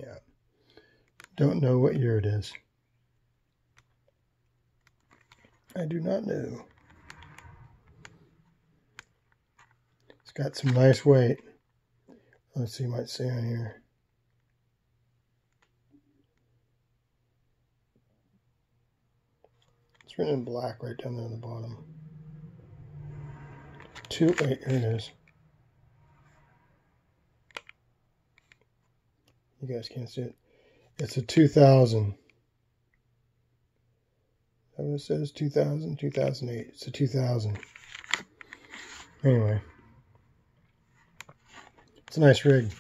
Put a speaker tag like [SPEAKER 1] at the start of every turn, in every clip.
[SPEAKER 1] Yeah. Don't know what year it is. I do not know. It's got some nice weight. Let's see, might say on here. It's written in black right down there at the bottom. Wait, here it is. You guys can't see it. It's a 2000. That what it says? 2000, 2008. It's a 2000. Anyway. It's a nice rig.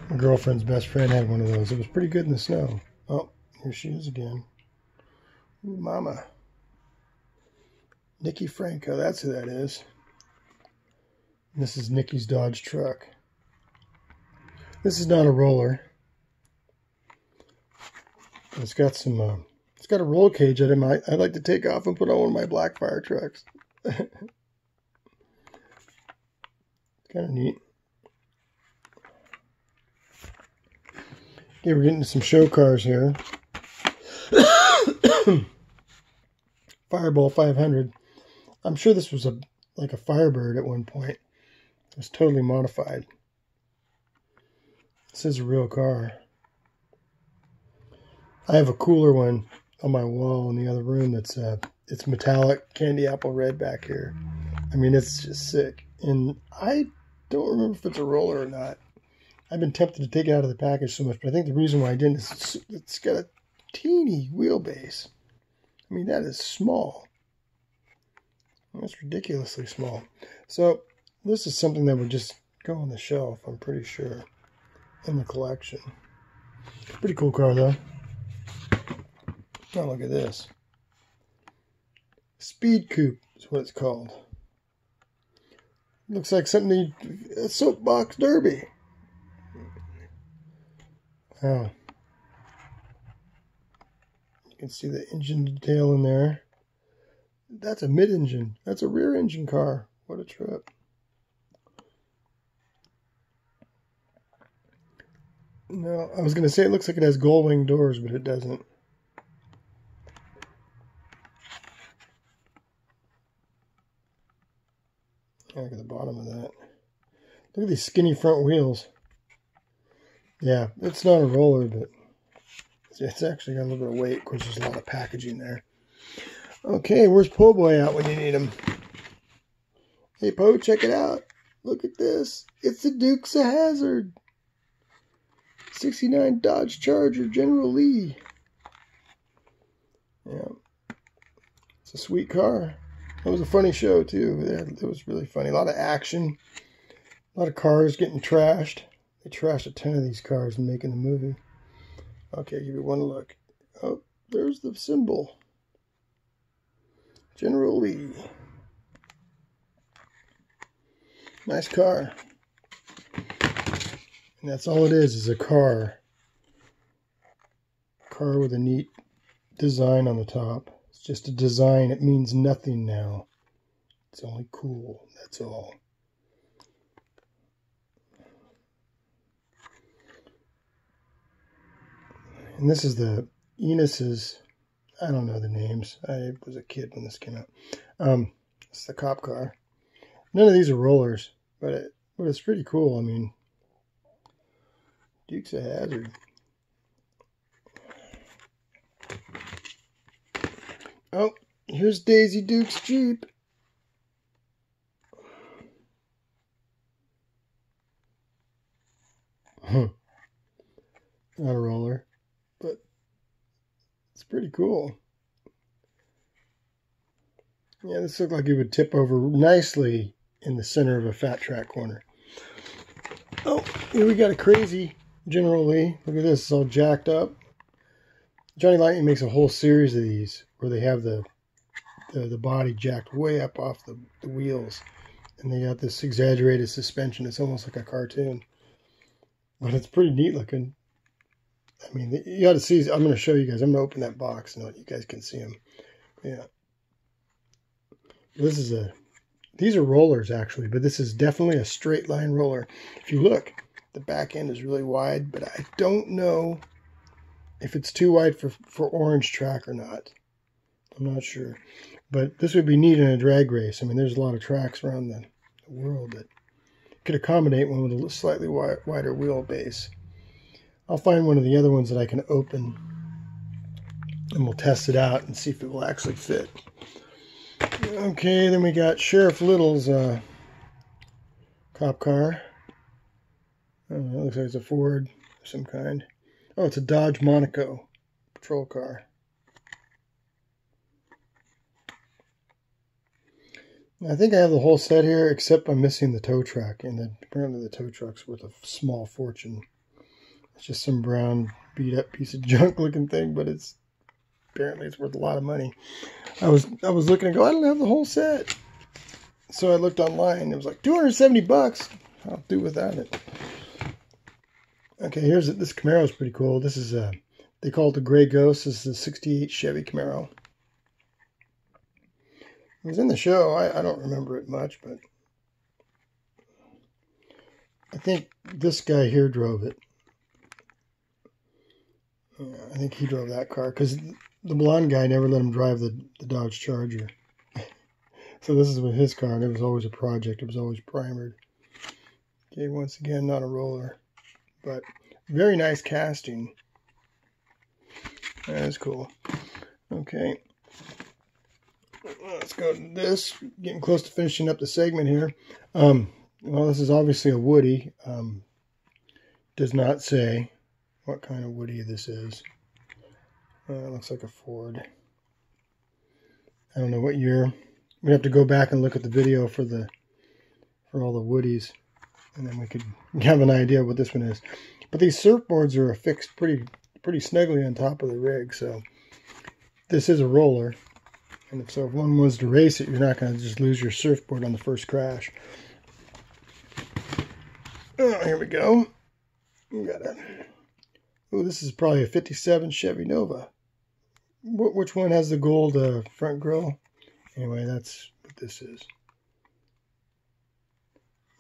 [SPEAKER 1] My girlfriend's best friend had one of those. It was pretty good in the snow. Oh, here she is again. Ooh, mama. Nikki Franco, that's who that is. And this is Nikki's Dodge truck. This is not a roller. It's got some, it's got a roll cage that I'd like to take off and put on one of my Blackfire trucks. Kind of neat. Okay, we're getting to some show cars here. Fireball 500. I'm sure this was like a Firebird at one point. It was totally modified. This is a real car. I have a cooler one on my wall in the other room that's it's metallic candy apple red back here. I mean, it's just sick. And I don't remember if it's a roller or not. I've been tempted to take it out of the package so much, but I think the reason why I didn't is it's got a teeny wheelbase. I mean, that is small. That's ridiculously small. So this is something that would just go on the shelf, I'm pretty sure, in the collection. Pretty cool car, though. Now look at this. Speed Coupe is what it's called. Looks like something, a soapbox derby. Wow. You can see the engine detail in there. That's a mid-engine. That's a rear-engine car. What a trip. No, I was going to say it looks like it has gull-wing doors, but it doesn't. Look at the bottom of that. Look at these skinny front wheels. Yeah, it's not a roller, but it's actually got a little bit of weight. Of course, there's a lot of packaging there. Okay, where's Po' Boy at when you need him? Hey, Po, check it out. Look at this. It's the Dukes of Hazzard. 69 Dodge Charger, General Lee. Yeah. It's a sweet car. It was a funny show, too. It was really funny. A lot of action. A lot of cars getting trashed. They trashed a ton of these cars in making the movie. Okay, give it one look. Oh, there's the symbol. General Lee. Nice car. And that's all it is a car. Car with a neat design on the top. It's just a design. It means nothing now. It's only cool. That's all. And this is the Enos's. I don't know the names. I was a kid when this came out. It's the cop car. None of these are rollers, but it's pretty cool. I mean, Dukes of Hazzard. Oh, here's Daisy Duke's Jeep. Not a roller, but it's pretty cool. Yeah, this looked like it would tip over nicely in the center of a fat track corner. Oh, here we got a crazy General Lee. Look at this, it's all jacked up. Johnny Lightning makes a whole series of these where they have the body jacked way up off the wheels. And they got this exaggerated suspension. It's almost like a cartoon. But it's pretty neat looking. I mean, you got to see. I'm going to show you guys. I'm going to open that box and you guys can see them. Yeah. This is these are rollers actually, but this is definitely a straight line roller. If you look, the back end is really wide, but I don't know if it's too wide for orange track or not. I'm not sure. But this would be neat in a drag race. I mean, there's a lot of tracks around the world that could accommodate one with a slightly wider wheelbase. I'll find one of the other ones that I can open, and we'll test it out and see if it will actually fit. Okay, then we got Sheriff Little's cop car. I don't know, it looks like it's a Ford of some kind. Oh, it's a Dodge Monaco patrol car. I think I have the whole set here, except I'm missing the tow truck, and apparently the tow truck's worth a small fortune. It's just some brown, beat-up piece of junk-looking thing, but apparently it's worth a lot of money. I was looking and go, I don't have the whole set. So I looked online. It was like $270. I'll do without it. Okay, this Camaro is pretty cool. This is they call it the Gray Ghost. This is a '68 Chevy Camaro. It was in the show. I don't remember it much, but I think this guy here drove it. I think he drove that car because the blonde guy never let him drive the Dodge Charger. So this is with his car, and it was always a project. It was always primered. Okay, once again, not a roller, but very nice casting. That's cool. Okay. Let's go to this. Getting close to finishing up the segment here. Well, this is obviously a Woody. Does not say what kind of Woody this is. It looks like a Ford. I don't know what year. We'd have to go back and look at the video for all the Woodies, and then we could have an idea what this one is. But these surfboards are affixed pretty snugly on top of the rig, so this is a roller. And so if one was to race it, you're not going to just lose your surfboard on the first crash. Oh, here we go. We got this is probably a 57 Chevy Nova. Which one has the gold front grille? Anyway, that's what this is.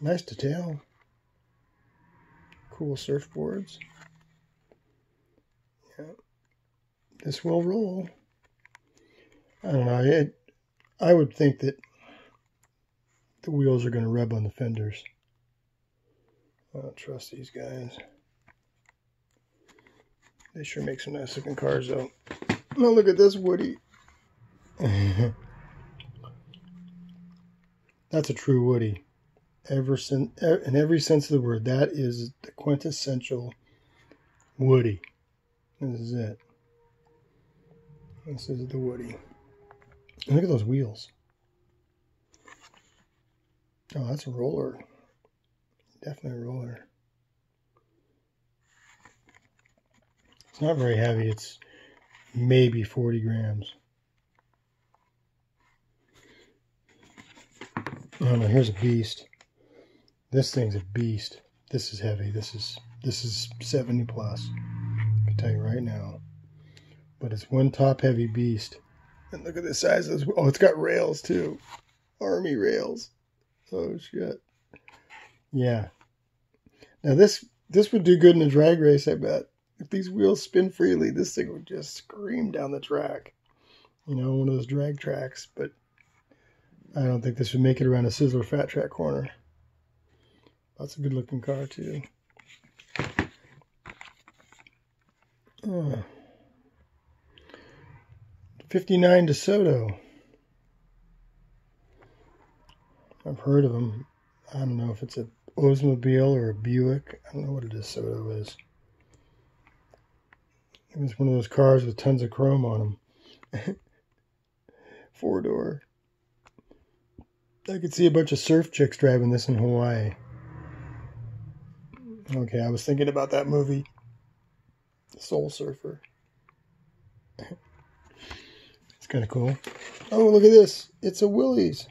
[SPEAKER 1] Nice detail. Cool surfboards. Yeah. This will roll. I don't know. I would think that the wheels are going to rub on the fenders. I don't trust these guys. They sure make some nice looking cars, though. Now look at this Woody. That's a true Woody. In every sense of the word, that is the quintessential Woody. This is it. This is the Woody. And look at those wheels. Oh, that's a roller. Definitely a roller. It's not very heavy. It's maybe 40 grams. Oh no, here's a beast. This thing's a beast. This is heavy. This is 70 plus. I can tell you right now. But it's one top heavy beast. And look at the size of this. Oh, it's got rails too. Army rails. Oh shit. Yeah. Now this would do good in a drag race, I bet. If these wheels spin freely, this thing would just scream down the track. You know, one of those drag tracks. But I don't think this would make it around a Sizzler Fat Track corner. That's a good looking car too. Oh. 59 DeSoto. I've heard of them. I don't know if it's a Oldsmobile or a Buick. I don't know what a DeSoto is. It was one of those cars with tons of chrome on them. 4-door. I could see a bunch of surf chicks driving this in Hawaii. Okay, I was thinking about that movie, Soul Surfer. It's kind of cool. Oh, look at this. It's a Willys.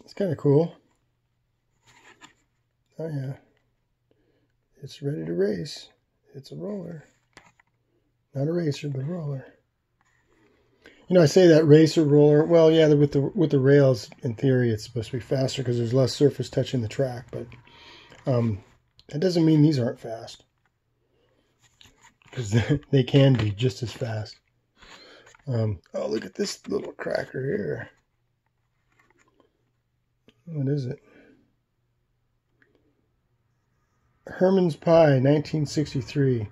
[SPEAKER 1] It's kind of cool. Oh, yeah. It's ready to race. It's a roller. Not a racer, but a roller. You know, I say that racer roller. Well, yeah, with the rails, in theory, it's supposed to be faster because there's less surface touching the track. But that doesn't mean these aren't fast, because they can be just as fast. Oh, look at this little cracker here. What is it? Herman's Pie, 1963.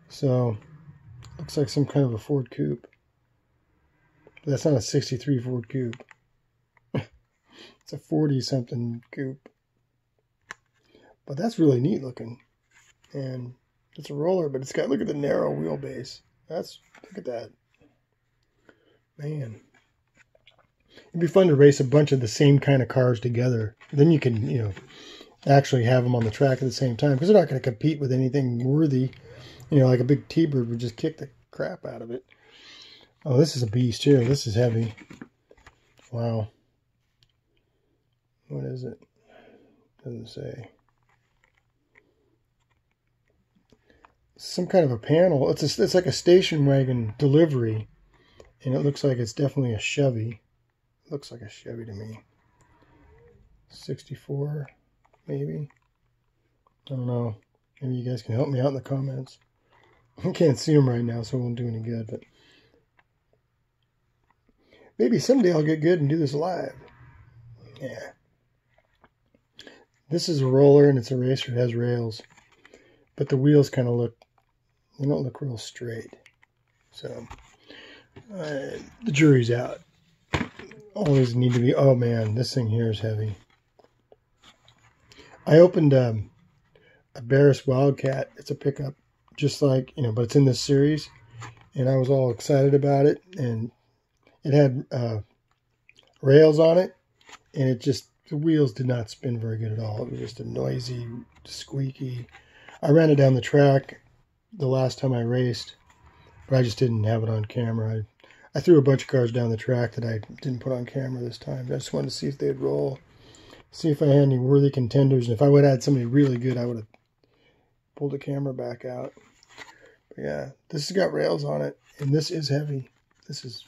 [SPEAKER 1] So, looks like some kind of a Ford Coupe. But that's not a 63 Ford Coupe. It's a 40-something Coupe. But that's really neat looking. And it's a roller, but it's got, look at the narrow wheelbase. Look at that. Man. It'd be fun to race a bunch of the same kind of cars together. Then you can, you know, actually have them on the track at the same time, because they're not going to compete with anything worthy. You know, like a big T-Bird would just kick the crap out of it. Oh, this is a beast here. This is heavy. Wow. What is it? Doesn't say. Some kind of a panel. It's like a station wagon delivery, and it looks like it's definitely a Chevy. It looks like a Chevy to me. 64, maybe. I don't know. Maybe you guys can help me out in the comments. I can't see them right now, so it won't do any good. But maybe someday I'll get good and do this live. Yeah. This is a roller, and it's a racer. It has rails, but the wheels kind of they don't look real straight. So the jury's out. All these need to be. Oh man, this thing here is heavy. I opened a Barris Wildcat. It's a pickup, just like, you know, but it's in this series, and I was all excited about it, and it had rails on it, and the wheels did not spin very good at all. It was just a noisy, squeaky. I ran it down the track the last time I raced, but I just didn't have it on camera. I threw a bunch of cars down the track that I didn't put on camera this time. I just wanted to see if they'd roll, see if I had any worthy contenders, and if I would have had somebody really good, I would have pulled the camera back out. But yeah, this has got rails on it, and this is heavy. This has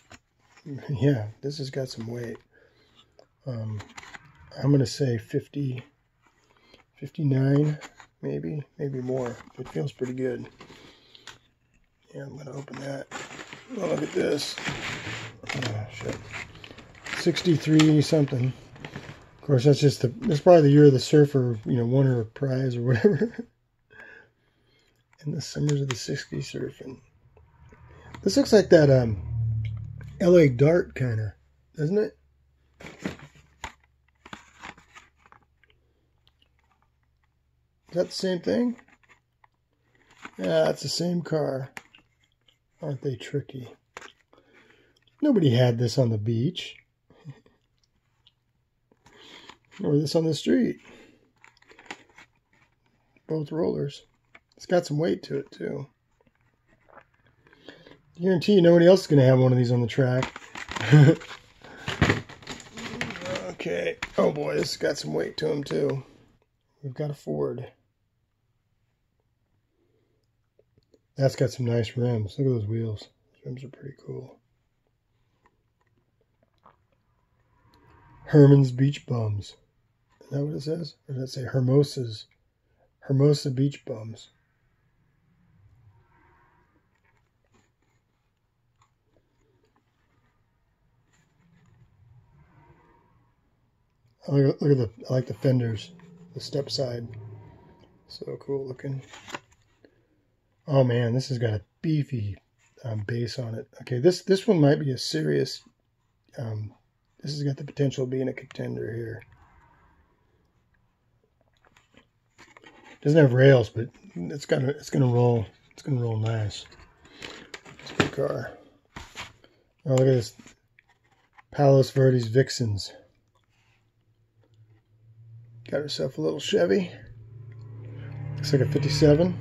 [SPEAKER 1] got some weight. I'm going to say 50, 59, maybe more. It feels pretty good. Yeah, I'm going to open that. Oh, look at this. Oh, shit. 63 something. Of course, that's probably the year of the surfer, you know, won her a prize or whatever. In the summers of the 60s surfing. This looks like that LA Dart kind of, doesn't it? Is that the same thing? Yeah, it's the same car. Aren't they tricky? Nobody had this on the beach. Or this on the street. Both rollers. It's got some weight to it, too. I guarantee you nobody else is going to have one of these on the track. Okay. Oh boy, this has got some weight to them, too. We've got a Ford. That's got some nice rims. Look at those wheels. Those rims are pretty cool. Herman's Beach Bums. Is that what it says? Or does that say Hermosa Beach Bums? Oh, look at I like the fenders. The step side. So cool looking. Oh man, this has got a beefy base on it. Okay, this one might be a serious. This has got the potential of being a contender here. Doesn't have rails, but it's gonna roll. It's gonna roll nice. It's a good car. Oh, look at this. Palos Verdes Vixens. Got herself a little Chevy. Looks like a 57.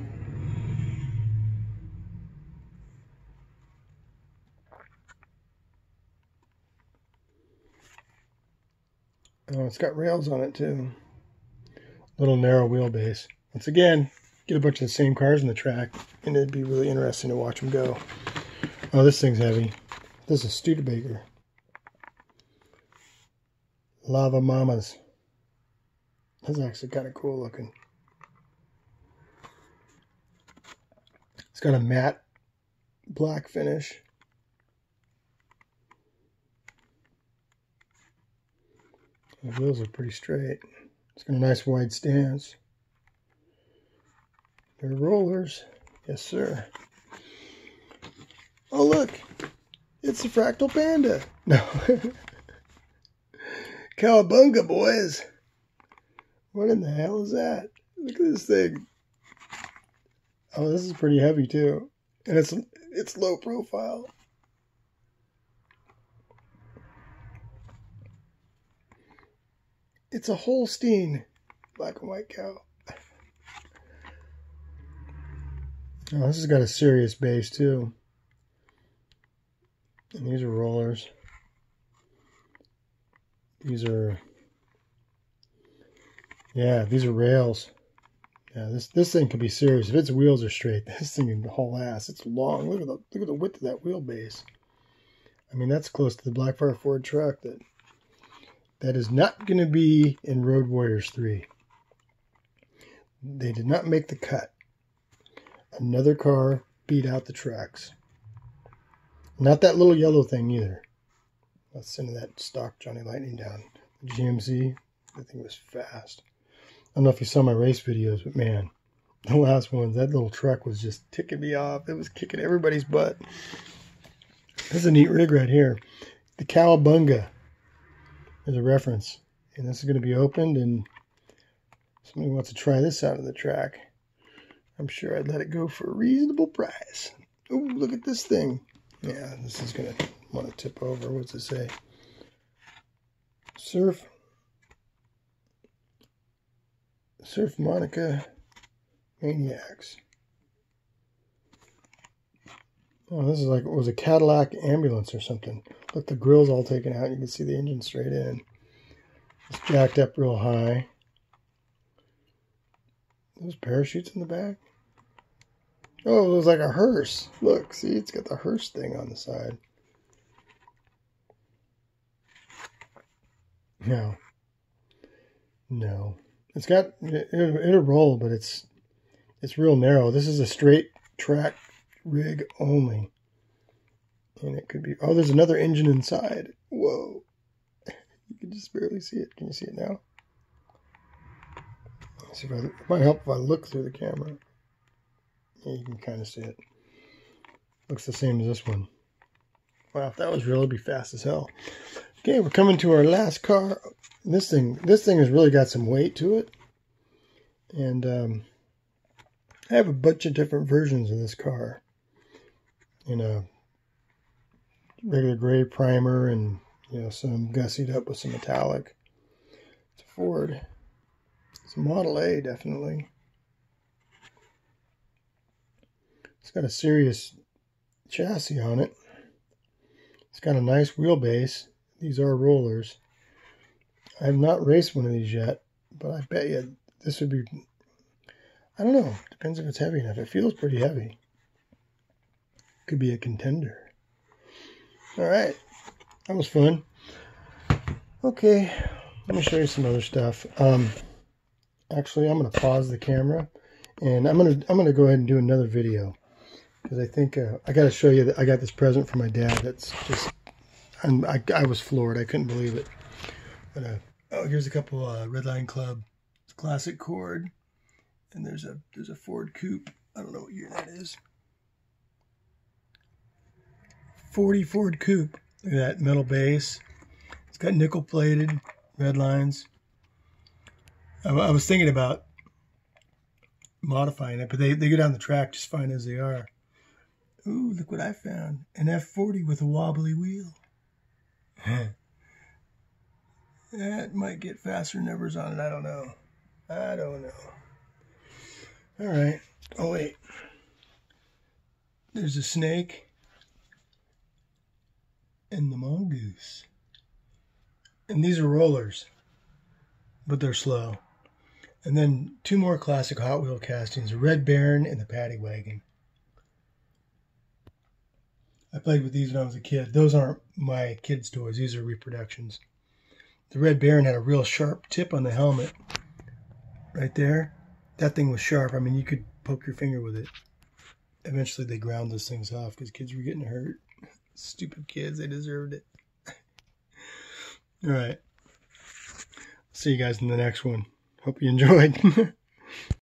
[SPEAKER 1] Oh, it's got rails on it too. Little narrow wheelbase. Once again, get a bunch of the same cars on the track, and it'd be really interesting to watch them go. Oh, this thing's heavy. This is Studebaker. Lava Mamas. That's actually kind of cool looking. It's got a matte black finish. The wheels are pretty straight. It's got a nice wide stance. They're rollers. Yes, sir. Oh, look. It's the Fractal Panda. No. Cowabunga, boys. What in the hell is that? Look at this thing. Oh, this is pretty heavy, too. And it's low profile. It's a Holstein black and white cow. Oh, this has got a serious base, too. And these are rollers. These are, yeah, these are rails. Yeah, this thing could be serious. If its wheels are straight, this thing can haul ass. It's long. Look at the width of that wheelbase. I mean, that's close to the Blackfire Ford truck. That is not going to be in Road Warriors 3. They did not make the cut. Another car beat out the trucks. Not that little yellow thing either. Let's send that stock Johnny Lightning down. The GMC, that thing was fast. I don't know if you saw my race videos, but man, the last ones, that little truck was just ticking me off. It was kicking everybody's butt. This is a neat rig right here. The Cowabunga is a reference. And this is going to be opened, and somebody wants to try this out of the track. I'm sure I'd let it go for a reasonable price. Oh, look at this thing. Yeah, this is going to want to tip over. What's it say? Surf Monica Maniacs. Oh, this is like it was a Cadillac ambulance or something. Look, the grill's all taken out. You can see the engine straight in. It's jacked up real high. Those parachutes in the back. Oh, it was like a hearse. Look, see, it's got the hearse thing on the side. No. It's got, it'll roll, but it's real narrow. This is a straight track rig only. And it could be, oh, there's another engine inside. Whoa. You can just barely see it. Can you see it now? Let's see if it might help if I look through the camera. Yeah, you can kind of see it. Looks the same as this one. Wow, if that was real, it'd be fast as hell. Okay, we're coming to our last car. This thing has really got some weight to it. And I have a bunch of different versions of this car. In a regular gray primer and, you know, some gussied up with some metallic. It's a Ford. It's a Model A, definitely. It's got a serious chassis on it. It's got a nice wheelbase. These are rollers. I have not raced one of these yet, but I bet you this would be, I don't know, depends if it's heavy enough. It feels pretty heavy. Could be a contender. All right, that was fun. Okay, let me show you some other stuff. Actually, I'm going to pause the camera, and I'm going to go ahead and do another video. Because I think I got to show you that I got this present from my dad. That's just, I was floored. I couldn't believe it. But oh, here's a couple Redline Club Classic Cord, and there's a Ford Coupe. I don't know what year that is. 40 Ford Coupe. Look at that metal base. It's got nickel plated red lines. I was thinking about modifying it, but they go down the track just fine as they are. Ooh, look what I found. An F40 with a wobbly wheel. That might get faster numbers on it. I don't know. All right. Oh, wait. There's a snake. And the mongoose. And these are rollers. But they're slow. And then 2 more classic Hot Wheel castings, the Red Baron and the Paddy Wagon. I played with these when I was a kid. Those aren't my kids' toys. These are reproductions. The Red Baron had a real sharp tip on the helmet. Right there. That thing was sharp. I mean, you could poke your finger with it. Eventually, they ground those things off because kids were getting hurt. Stupid kids. They deserved it. All right. See you guys in the next one. Hope you enjoyed.